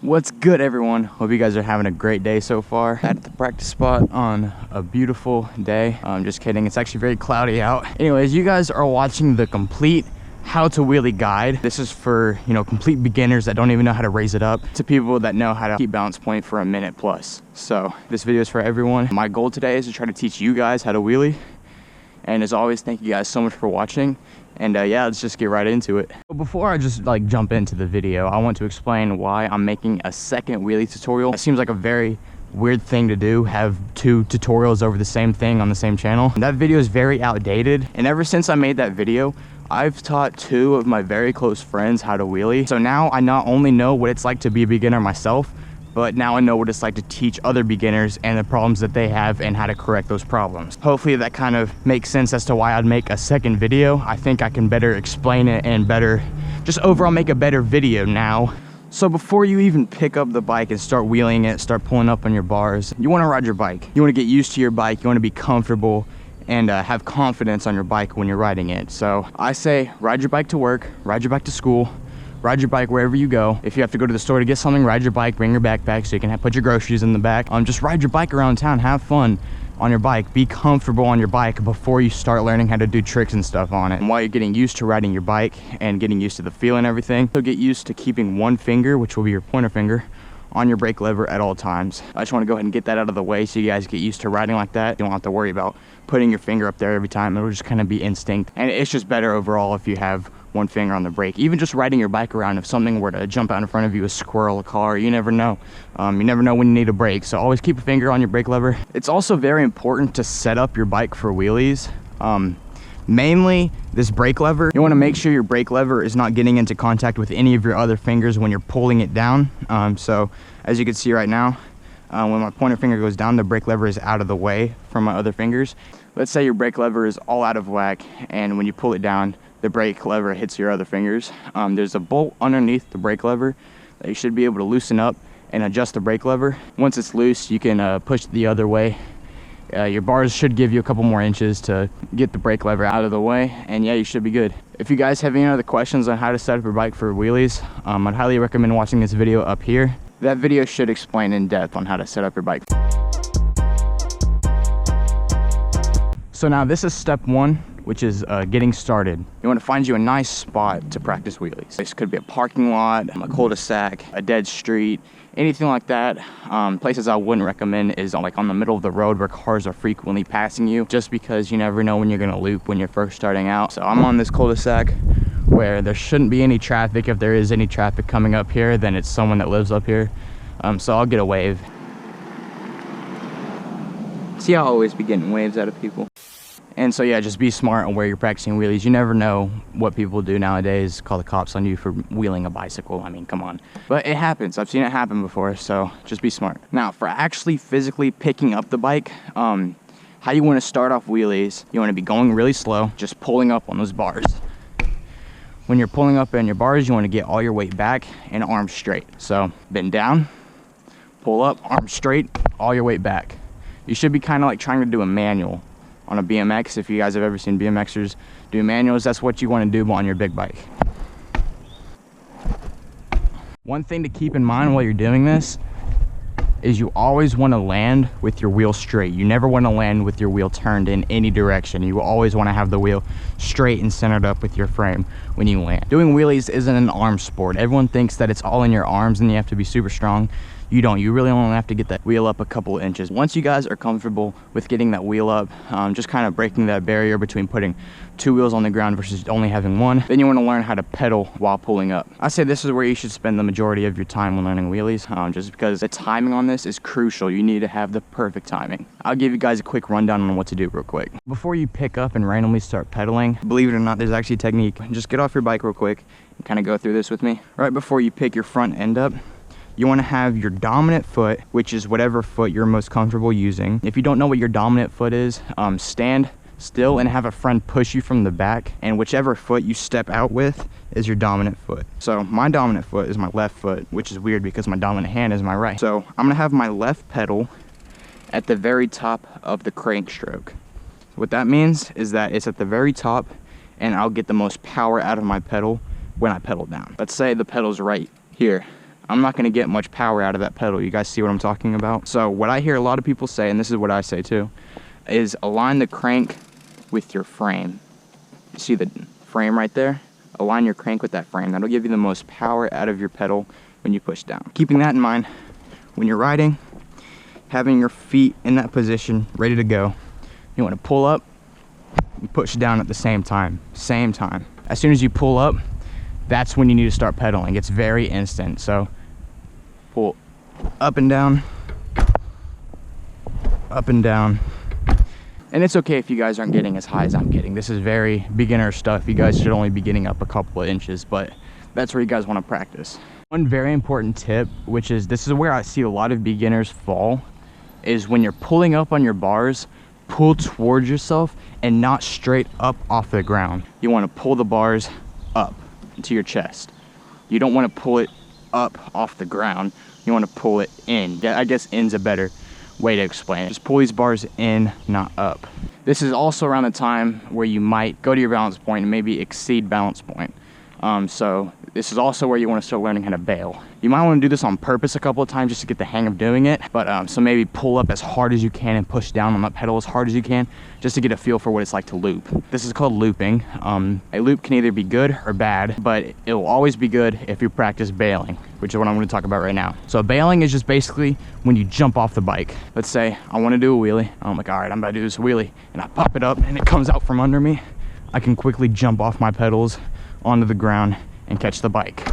What's good, everyone? Hope you guys are having a great day so far at the practice spot on a beautiful day. I'm just kidding, it's actually very cloudy out. Anyways, you guys are watching the complete how to wheelie guide. This is for, complete beginners that don't even know how to raise it up to people that know how to keep balance point for a minute plus. So this video is for everyone. My goal today is to try to teach you guys how to wheelie. And as always, thank you guys so much for watching. And yeah, let's just get right into it. Before I just jump into the video, I want to explain why I'm making a second wheelie tutorial. It seems like a very weird thing to do, have two tutorials over the same thing on the same channel. And that video is very outdated. And ever since I made that video, I've taught two of my very close friends how to wheelie. So now I not only know what it's like to be a beginner myself, but now I know what it's like to teach other beginners and the problems that they have and how to correct those problems. Hopefully that kind of makes sense as to why I'd make a second video. I think I can better explain it and just overall make a better video now. So before you even pick up the bike and start wheeling it, start pulling up on your bars, you wanna ride your bike. You wanna get used to your bike, you wanna be comfortable and have confidence on your bike when you're riding it. So I say ride your bike to work, ride your bike to school, ride your bike wherever you go. If you have to go to the store to get something, ride your bike, bring your backpack so you can put your groceries in the back. Just ride your bike around town, have fun on your bike, be comfortable on your bike before you start learning how to do tricks and stuff on it. And while you're getting used to riding your bike and getting used to the feel and everything, so get used to keeping one finger, which will be your pointer finger, on your brake lever at all times. I just want to go ahead and get that out of the way so you guys get used to riding like that. You don't have to worry about putting your finger up there every time. It'll just kind of be instinct. And it's just better overall if you have one finger on the brake. Even just riding your bike around, if something were to jump out in front of you, a squirrel, a car, you never know. You never know when you need a brake. So always keep a finger on your brake lever. It's also very important to set up your bike for wheelies. Mainly this brake lever, you want to make sure your brake lever is not getting into contact with any of your other fingers when you're pulling it down. So as you can see right now, when my pointer finger goes down, the brake lever is out of the way from my other fingers. Let's say your brake lever is all out of whack, and when you pull it down, the brake lever hits your other fingers. There's a bolt underneath the brake lever that you should be able to loosen up and adjust the brake lever. Once it's loose, you can push it the other way. Your bars should give you a couple more inches to get the brake lever out of the way, and yeah, you should be good. If you guys have any other questions on how to set up your bike for wheelies, I'd highly recommend watching this video up here. That video should explain in depth on how to set up your bike. So now this is step one, which is getting started. You want to find you a nice spot to practice wheelies. This could be a parking lot, a cul-de-sac, a dead street, anything like that. Places I wouldn't recommend is like on the middle of the road where cars are frequently passing you, just because you never know when you're gonna loop when you're first starting out. So I'm on this cul-de-sac where there shouldn't be any traffic. If there is any traffic coming up here, then it's someone that lives up here. So I'll get a wave. See, I'll always be getting waves out of people. And so yeah, just be smart on where you're practicing wheelies. You never know what people do nowadays, call the cops on you for wheeling a bicycle. I mean, come on. But it happens. I've seen it happen before, so just be smart. Now, for actually physically picking up the bike, how you want to start off wheelies, you want to be going really slow, just pulling up on those bars. When you're pulling up on your bars, you want to get all your weight back and arms straight. So bend down, pull up, arms straight, all your weight back. You should be kind of like trying to do a manual on a BMX. If you guys have ever seen BMXers do manuals, that's what you want to do on your big bike. One thing to keep in mind while you're doing this is you always want to land with your wheel straight. You never want to land with your wheel turned in any direction. You always want to have the wheel straight and centered up with your frame when you land. Doing wheelies isn't an arm sport. Everyone thinks that it's all in your arms and you have to be super strong. You don't. You really only have to get that wheel up a couple of inches. Once you guys are comfortable with getting that wheel up, just kind of breaking that barrier between putting two wheels on the ground versus only having one, then you want to learn how to pedal while pulling up. I say this is where you should spend the majority of your time when learning wheelies, just because the timing on this is crucial. You need to have the perfect timing. I'll give you guys a quick rundown on what to do real quick. Before you pick up and randomly start pedaling, believe it or not, there's actually a technique. Just get off your bike real quick and kind of go through this with me. Right before you pick your front end up, you want to have your dominant foot, which is whatever foot you're most comfortable using. If you don't know what your dominant foot is, stand still and have a friend push you from the back, and whichever foot you step out with is your dominant foot. So my dominant foot is my left foot, which is weird because my dominant hand is my right. So I'm gonna have my left pedal at the very top of the crank stroke. What that means is that it's at the very top and I'll get the most power out of my pedal when I pedal down. Let's say the pedal's right here. I'm not gonna get much power out of that pedal. You guys see what I'm talking about? So what I hear a lot of people say, and this is what I say too, is align the crank with your frame. You see the frame right there? Align your crank with that frame. That'll give you the most power out of your pedal when you push down. Keeping that in mind, when you're riding, having your feet in that position, ready to go, you wanna pull up and push down at the same time. As soon as you pull up, that's when you need to start pedaling. It's very instant. So pull up and down, up and down. And it's okay if you guys aren't getting as high as I'm getting. This is very beginner stuff. You guys should only be getting up a couple of inches, but that's where you guys want to practice. One very important tip, which is, this is where I see a lot of beginners fall, is when you're pulling up on your bars, pull towards yourself and not straight up off the ground. You want to pull the bars up into your chest. You don't want to pull it up off the ground. You want to pull it in. Yeah, I guess in's a better way to explain it. Just pull these bars in, not up. This is also around the time where you might go to your balance point and maybe exceed balance point. So this is also where you want to start learning how to bail. You might want to do this on purpose a couple of times just to get the hang of doing it. But so maybe pull up as hard as you can and push down on that pedal as hard as you can, just to get a feel for what it's like to loop. This is called looping. A loop can either be good or bad, but it will always be good if you practice bailing, which is what I'm going to talk about right now. So bailing is just basically when you jump off the bike. Let's say I want to do a wheelie. I'm like, all right, I'm about to do this wheelie, and I pop it up and it comes out from under me. I can quickly jump off my pedals onto the ground and catch the bike.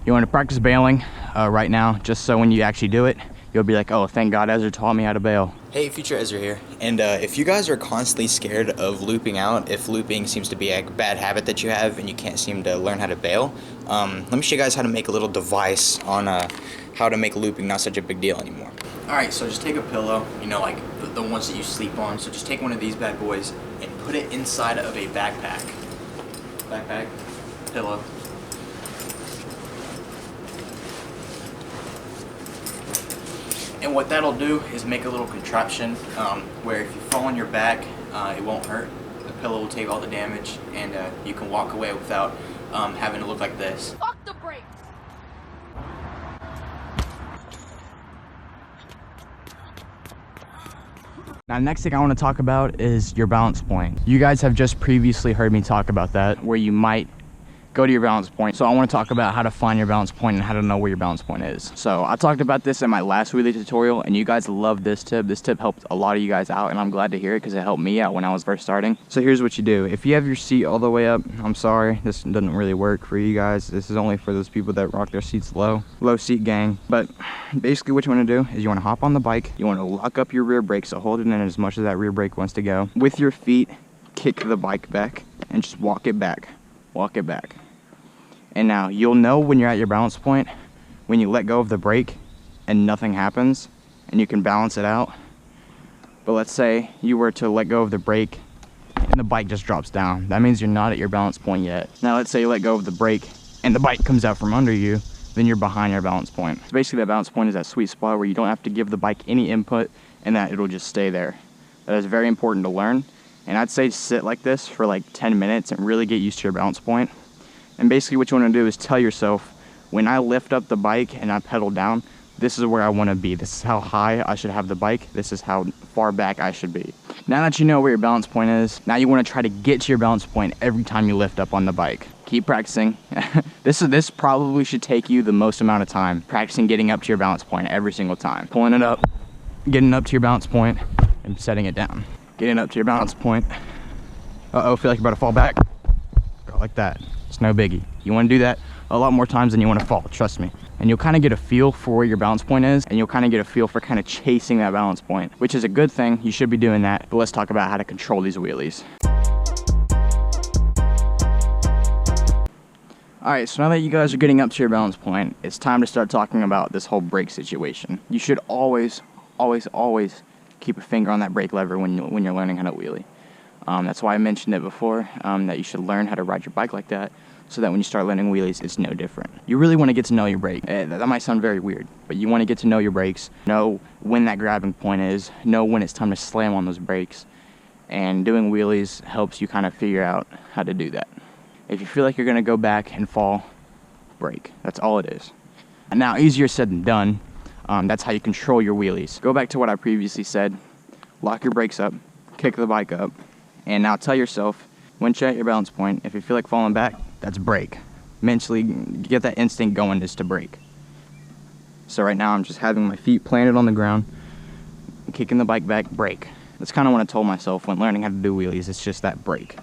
You want to practice bailing right now, just so when you actually do it, you'll be like, oh, thank God Ezra taught me how to bail. Hey, Future Ezra here. And if you guys are constantly scared of looping out, if looping seems to be a bad habit that you have and you can't seem to learn how to bail, let me show you guys how to make a little device on how to make looping not such a big deal anymore. Alright, so just take a pillow, you know, like the ones that you sleep on. So just take one of these bad boys and put it inside of a backpack. Backpack, pillow. And what that'll do is make a little contraption where if you fall on your back, it won't hurt. The pillow will take all the damage, and you can walk away without having to look like this. Fuck the brakes! Now, next thing I want to talk about is your balance point. You guys have just previously heard me talk about that, where you might go to your balance point. So I want to talk about how to find your balance point and how to know where your balance point is. So I talked about this in my last wheelie tutorial, and you guys loved this tip. This tip helped a lot of you guys out, and I'm glad to hear it because it helped me out when I was first starting. So here's what you do. If you have your seat all the way up, I'm sorry, this doesn't really work for you guys. This is only for those people that rock their seats low seat gang. But basically what you want to do is you want to hop on the bike. You want to lock up your rear brake, so hold it in as much as that rear brake wants to go. With your feet, kick the bike back and just walk it back. Walk it back. And now you'll know when you're at your balance point when you let go of the brake and nothing happens and you can balance it out. But let's say you were to let go of the brake and the bike just drops down. That means you're not at your balance point yet. Now let's say you let go of the brake and the bike comes out from under you, then you're behind your balance point. So basically that balance point is that sweet spot where you don't have to give the bike any input and that it'll just stay there. That is very important to learn. And I'd say sit like this for like 10 minutes and really get used to your balance point. And basically what you want to do is tell yourself, when I lift up the bike and I pedal down, this is where I want to be. This is how high I should have the bike. This is how far back I should be. Now that you know where your balance point is, now you want to try to get to your balance point every time you lift up on the bike. Keep practicing. This probably should take you the most amount of time, practicing getting up to your balance point every single time. Pulling it up, getting up to your balance point, and setting it down. Getting up to your balance point. Uh-oh, feel like you're about to fall back. Go like that. It's no biggie. You want to do that a lot more times than you want to fall, trust me. And you'll kind of get a feel for where your balance point is, and you'll kind of get a feel for kind of chasing that balance point, which is a good thing. You should be doing that. But let's talk about how to control these wheelies. All right, so now that you guys are getting up to your balance point, it's time to start talking about this whole brake situation. You should always keep a finger on that brake lever when you're learning how to wheelie. That's why I mentioned it before, that you should learn how to ride your bike like that, so that when you start learning wheelies, it's no different. You really want to get to know your brake. That might sound very weird, but you want to get to know your brakes, know when that grabbing point is, know when it's time to slam on those brakes, and doing wheelies helps you kind of figure out how to do that. If you feel like you're going to go back and fall, brake. That's all it is. Now, easier said than done. That's how you control your wheelies. Go back to what I previously said. Lock your brakes up, kick the bike up, and now tell yourself, once you're at your balance point, if you feel like falling back, that's brake. Mentally, get that instinct going is to brake. So right now, I'm just having my feet planted on the ground, kicking the bike back, brake. That's kind of what I told myself when learning how to do wheelies. It's just that brake.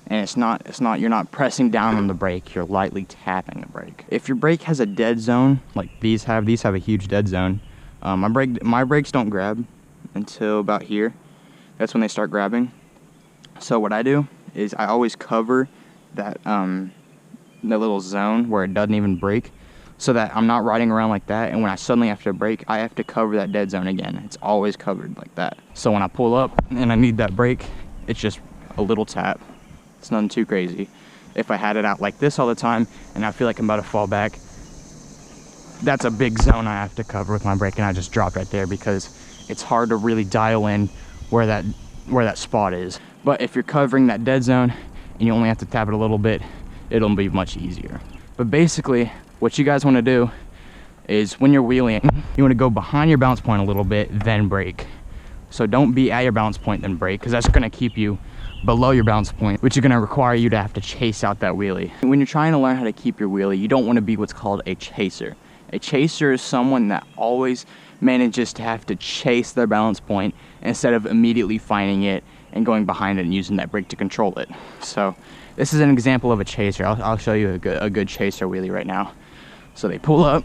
And it's not, you're not pressing down on the brake, you're lightly tapping the brake. If your brake has a dead zone, like these have a huge dead zone. My brakes don't grab until about here. That's when they start grabbing. So what I do is I always cover that the little zone where it doesn't even brake, so that I'm not riding around like that, and when I suddenly have to brake, I have to cover that dead zone again. It's always covered like that. So when I pull up and I need that brake, it's just a little tap. It's nothing too crazy. If I had it out like this all the time and I feel like I'm about to fall back, that's a big zone I have to cover with my brake, and I just drop right there because it's hard to really dial in where that spot is. But if you're covering that dead zone and you only have to tap it a little bit, it'll be much easier. But basically, what you guys want to do is when you're wheeling, you want to go behind your balance point a little bit, then brake. So don't be at your balance point, then brake, because that's going to keep you below your balance point, which is going to require you to have to chase out that wheelie. When you're trying to learn how to keep your wheelie, you don't want to be what's called a chaser. A chaser is someone that always manages to have to chase their balance point instead of immediately finding it and going behind it and using that brake to control it. So this is an example of a chaser. I'll show you a good chaser wheelie right now. So they pull up,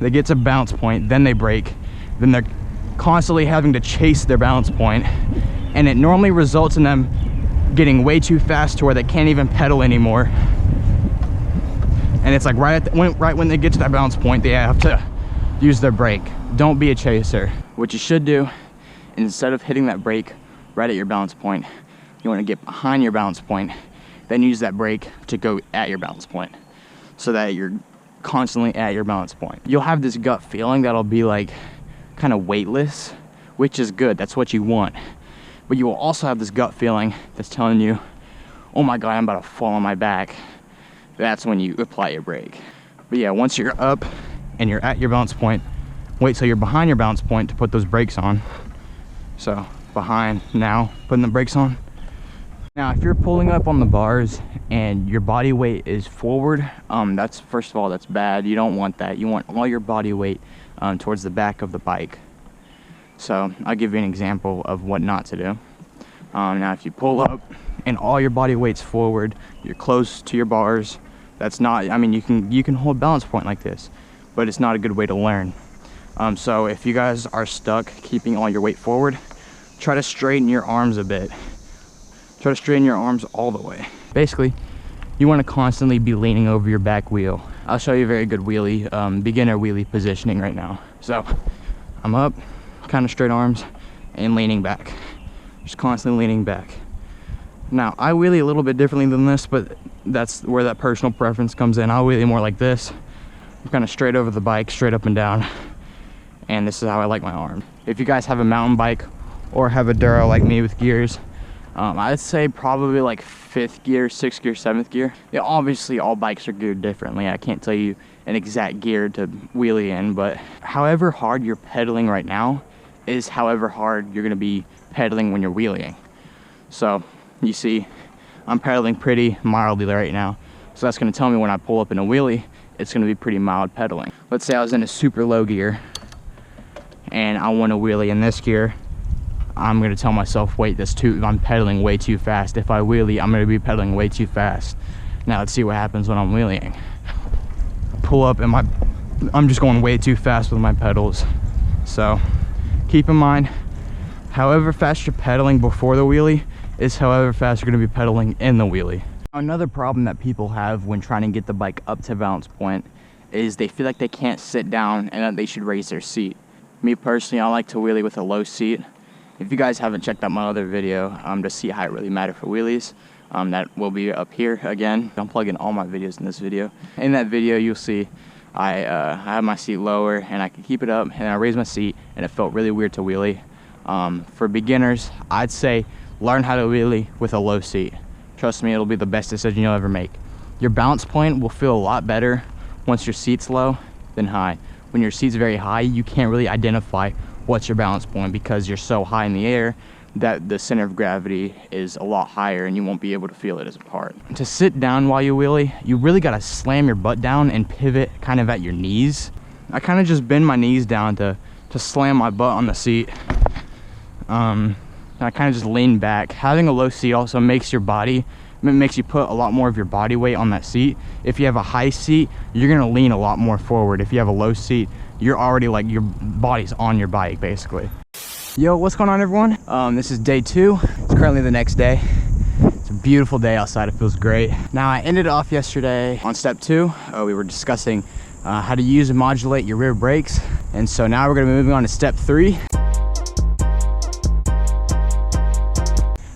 they get to balance point, then they brake, then they're constantly having to chase their balance point, and it normally results in them getting way too fast to where they can't even pedal anymore. And it's like right when they get to that balance point, they have to use their brake. Don't be a chaser. What you should do, instead of hitting that brake right at your balance point, you want to get behind your balance point, then use that brake to go at your balance point, so that you're constantly at your balance point. You'll have this gut feeling that'll be like kind of weightless, which is good. That's what you want. But you will also have this gut feeling that's telling you, oh my God, I'm about to fall on my back. That's when you apply your brake. But yeah, once you're up and you're at your balance point, wait till you're behind your balance point to put those brakes on. So behind now, putting the brakes on. Now, if you're pulling up on the bars and your body weight is forward, that's, first of all, that's bad. You don't want that. You want all your body weight towards the back of the bike. So I'll give you an example of what not to do. Now, if you pull up and all your body weight's forward, you're close to your bars, that's not, I mean, you can hold balance point like this, but it's not a good way to learn. So if you guys are stuck keeping all your weight forward, try to straighten your arms a bit. Try to straighten your arms all the way. Basically, you want to constantly be leaning over your back wheel. I'll show you a very good wheelie, beginner wheelie positioning right now. So I'm up, kind of straight arms, and leaning back. Just constantly leaning back. Now, I wheelie a little bit differently than this, but that's where that personal preference comes in. I'll wheelie more like this. I'm kind of straight over the bike, straight up and down. And this is how I like my arm. If you guys have a mountain bike or have a Duro like me with gears, I'd say probably like 5th gear, 6th gear, 7th gear. Yeah, obviously all bikes are geared differently. I can't tell you an exact gear to wheelie in, but however hard you're pedaling right now is however hard you're gonna be pedaling when you're wheeling. So you see, I'm pedaling pretty mildly right now. So that's gonna tell me when I pull up in a wheelie, it's gonna be pretty mild pedaling. Let's say I was in a super low gear and I want to wheelie in this gear. I'm gonna tell myself, wait, I'm pedaling way too fast. If I wheelie, I'm gonna be pedaling way too fast. Now let's see what happens when I'm wheeling. Pull up and I'm just going way too fast with my pedals. So keep in mind, however fast you're pedaling before the wheelie is however fast you're gonna be pedaling in the wheelie. Another problem that people have when trying to get the bike up to balance point is they feel like they can't sit down and that they should raise their seat. Me personally, I like to wheelie with a low seat. If you guys haven't checked out my other video, the seat height really matter for wheelies, that will be up here again. I'm plugging all my videos in this video. In that video, you'll see I have my seat lower and I can keep it up, and I raise my seat and it felt really weird to wheelie. For beginners, I'd say learn how to wheelie with a low seat. Trust me, it'll be the best decision you'll ever make. Your balance point will feel a lot better once your seat's low than high. When your seat's very high, you can't really identify what's your balance point because you're so high in the air that the center of gravity is a lot higher and you won't be able to feel it as a part. To sit down while you wheelie, you really gotta slam your butt down and pivot kind of at your knees. I kind of just bend my knees down to slam my butt on the seat. And I kind of just lean back. Having a low seat also makes you put a lot more of your body weight on that seat. If you have a high seat, you're gonna lean a lot more forward. If you have a low seat, you're already like, your body's on your bike basically. Yo, what's going on everyone? This is day 2. It's currently the next day. It's a beautiful day outside, it feels great. Now I ended off yesterday on step 2. We were discussing how to use and modulate your rear brakes. And so now we're gonna be moving on to step 3.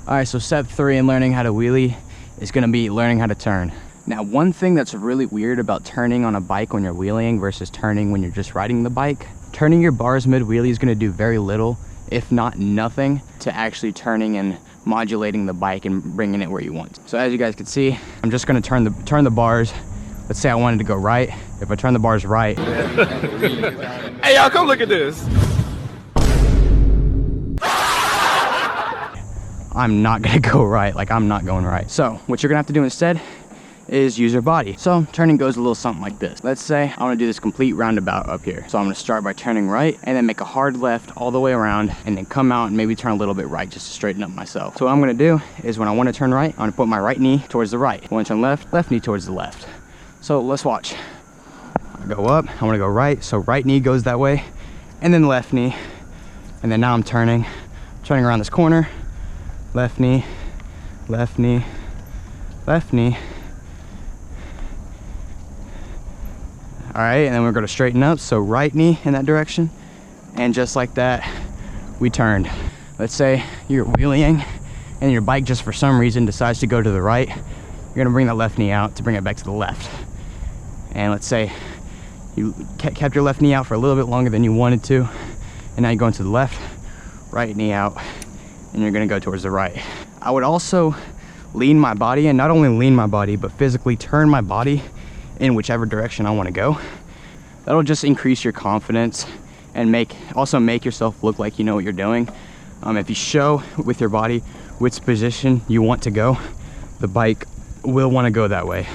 All right, so step 3 in learning how to wheelie is gonna be learning how to turn. Now, one thing that's really weird about turning on a bike when you're wheeling versus turning when you're just riding the bike, turning your bars mid-wheelie is gonna do very little, if not nothing, to actually turning and modulating the bike and bringing it where you want. So as you guys can see, I'm just gonna turn the bars. Let's say I wanted to go right. If I turn the bars right. Hey y'all, come look at this. I'm not gonna go right, like I'm not going right. So what you're gonna have to do instead is use your body. So turning goes a little something like this. Let's say I wanna do this complete roundabout up here. So I'm gonna start by turning right and then make a hard left all the way around and then come out and maybe turn a little bit right just to straighten up myself. So what I'm gonna do is when I wanna turn right, I'm gonna put my right knee towards the right. I wanna turn left, left knee towards the left. So let's watch. I go up, I wanna go right, so right knee goes that way and then left knee. And then now I'm turning around this corner. Left knee, left knee, left knee. All right, and then we're gonna straighten up. So right knee in that direction. And just like that, we turned. Let's say you're wheeling and your bike just for some reason decides to go to the right. You're gonna bring that left knee out to bring it back to the left. And let's say you kept your left knee out for a little bit longer than you wanted to. And now you're going to the left, right knee out. And you're gonna go towards the right. I would also lean my body, and not only lean my body, but physically turn my body in whichever direction I wanna go. That'll just increase your confidence and also make yourself look like you know what you're doing. If you show with your body which position you want to go, the bike will wanna go that way.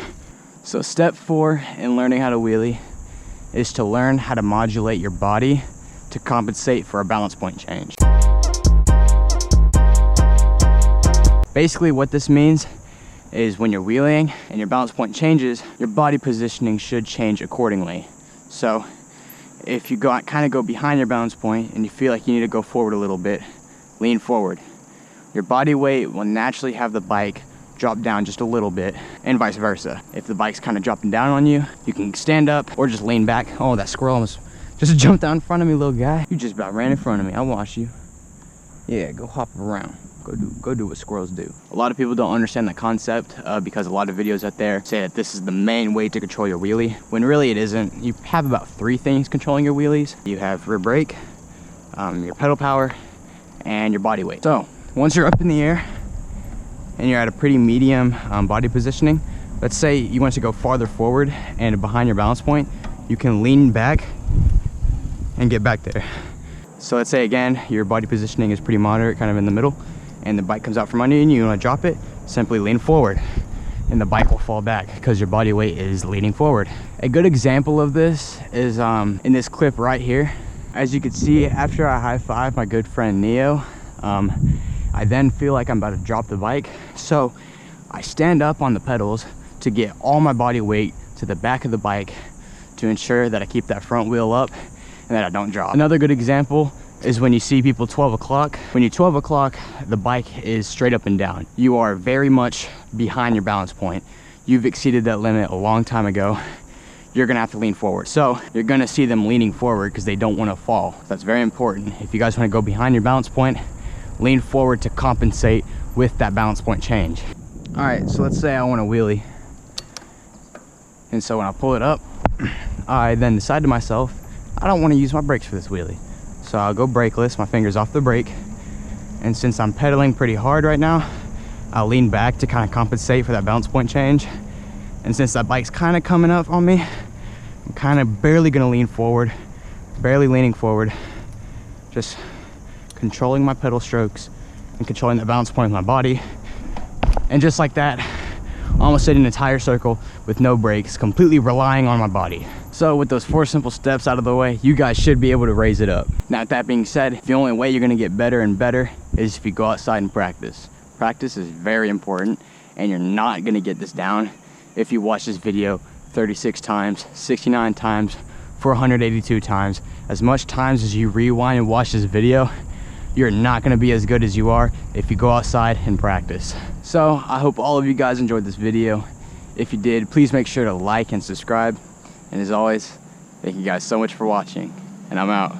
So step 4 in learning how to wheelie is to learn how to modulate your body to compensate for a balance point change. Basically what this means is when you're wheeling and your balance point changes, your body positioning should change accordingly. So if you kind of go behind your balance point and you feel like you need to go forward a little bit, lean forward. Your body weight will naturally have the bike drop down just a little bit and vice versa. If the bike's kind of dropping down on you, you can stand up or just lean back. Oh, that squirrel almost just jumped down in front of me, little guy. You just about ran in front of me. I'll watch you. Yeah, go hop around. Go do what squirrels do. A lot of people don't understand that concept because a lot of videos out there say that this is the main way to control your wheelie, when really it isn't. You have about 3 things controlling your wheelies. You have rear brake, your pedal power, and your body weight. So once you're up in the air and you're at a pretty medium body positioning, let's say you want to go farther forward and behind your balance point, you can lean back and get back there. So let's say again, your body positioning is pretty moderate, kind of in the middle, and the bike comes out from under you and you want to drop it, simply lean forward and the bike will fall back because your body weight is leaning forward. A good example of this is in this clip right here. As you can see, after I high five my good friend Neo, I then feel like I'm about to drop the bike. So I stand up on the pedals to get all my body weight to the back of the bike to ensure that I keep that front wheel up and that I don't drop. Another good example is when you see people 12 o'clock. When you're 12 o'clock, the bike is straight up and down. You are very much behind your balance point. You've exceeded that limit a long time ago. You're gonna have to lean forward. So you're gonna see them leaning forward because they don't wanna fall. That's very important. If you guys wanna go behind your balance point, lean forward to compensate with that balance point change. All right, so let's say I wanna wheelie. And so when I pull it up, I then decide to myself, I don't wanna use my brakes for this wheelie. So I'll go brakeless, my finger's off the brake. And since I'm pedaling pretty hard right now, I'll lean back to kind of compensate for that balance point change. And since that bike's kind of coming up on me, I'm kind of barely gonna lean forward, barely leaning forward, just controlling my pedal strokes and controlling the balance point of my body. And just like that, almost did an entire circle with no brakes, completely relying on my body. So with those 4 simple steps out of the way, you guys should be able to raise it up. Now, with that being said, the only way you're gonna get better and better is if you go outside and practice. Practice is very important, and you're not gonna get this down if you watch this video 36 times, 69 times, 482 times. As much times as you rewind and watch this video, you're not gonna be as good as you are if you go outside and practice. So I hope all of you guys enjoyed this video. If you did, please make sure to like and subscribe. And as always, thank you guys so much for watching, and I'm out.